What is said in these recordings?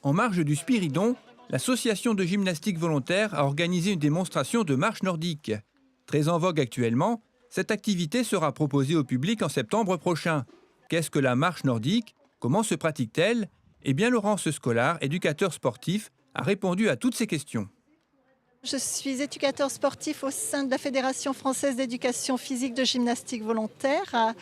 En marge du Spiridon, l'association de gymnastique volontaire a organisé une démonstration de marche nordique. Très en vogue actuellement, cette activité sera proposée au public en septembre prochain. Qu'est-ce que la marche nordique? Comment se pratique-t-elle? Eh bien, Laurence Scolar, éducateur sportif, a répondu à toutes ces questions. Je suis éducateur sportif au sein de la Fédération française d'éducation physique de gymnastique volontaire,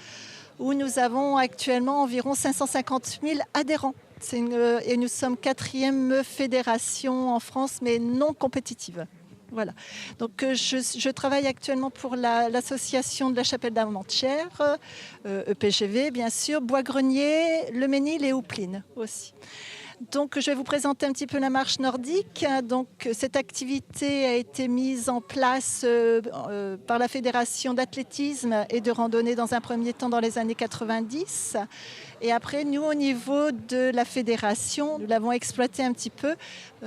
où nous avons actuellement environ 550 000 adhérents. Et nous sommes 4e fédération en France, mais non compétitive. Voilà. Donc je travaille actuellement pour l'association de la Chapelle d'Armentières, EPGV bien sûr, Bois-Grenier, Le Mesnil et Houpline aussi. Donc, je vais vous présenter un petit peu la marche nordique. Donc, cette activité a été mise en place par la Fédération d'athlétisme et de randonnée dans un premier temps dans les années 90. Et après, nous, au niveau de la fédération, nous l'avons exploité un petit peu.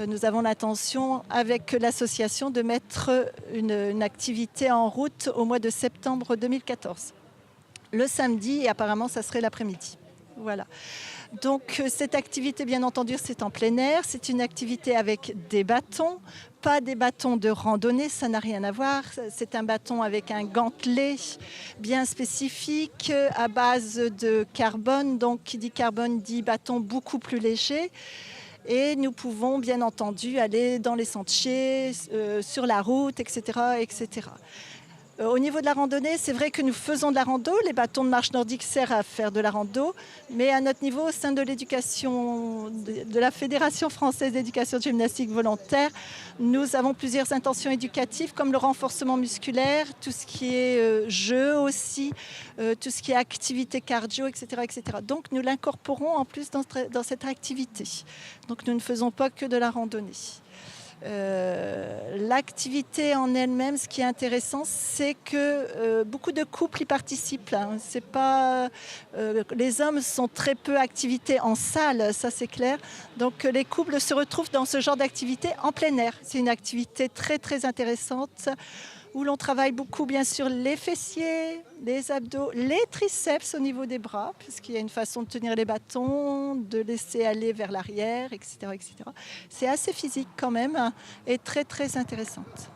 Nous avons l'intention, avec l'association, de mettre une activité en route au mois de septembre 2014. Le samedi, et apparemment, ça serait l'après-midi. Voilà. Donc cette activité, bien entendu, c'est en plein air. C'est une activité avec des bâtons, pas des bâtons de randonnée, ça n'a rien à voir. C'est un bâton avec un gantelet bien spécifique à base de carbone. Donc qui dit carbone dit bâton beaucoup plus léger. Et nous pouvons bien entendu aller dans les sentiers, sur la route, etc., etc. Au niveau de la randonnée, c'est vrai que nous faisons de la rando. Les bâtons de marche nordique servent à faire de la rando. Mais à notre niveau, au sein de l'éducation, de la Fédération française d'éducation gymnastique volontaire, nous avons plusieurs intentions éducatives comme le renforcement musculaire, tout ce qui est jeu aussi, tout ce qui est activité cardio, etc., etc. Donc nous l'incorporons en plus dans cette activité. Donc nous ne faisons pas que de la randonnée. L'activité en elle-même, ce qui est intéressant, c'est que beaucoup de couples y participent. C'est pas, les hommes sont très peu activité en salle, ça c'est clair. Donc les couples se retrouvent dans ce genre d'activité en plein air. C'est une activité très très intéressante où l'on travaille beaucoup, bien sûr, les fessiers, les abdos, les triceps au niveau des bras, puisqu'il y a une façon de tenir les bâtons, de laisser aller vers l'arrière, etc., etc. C'est assez physique quand même et très, très intéressante.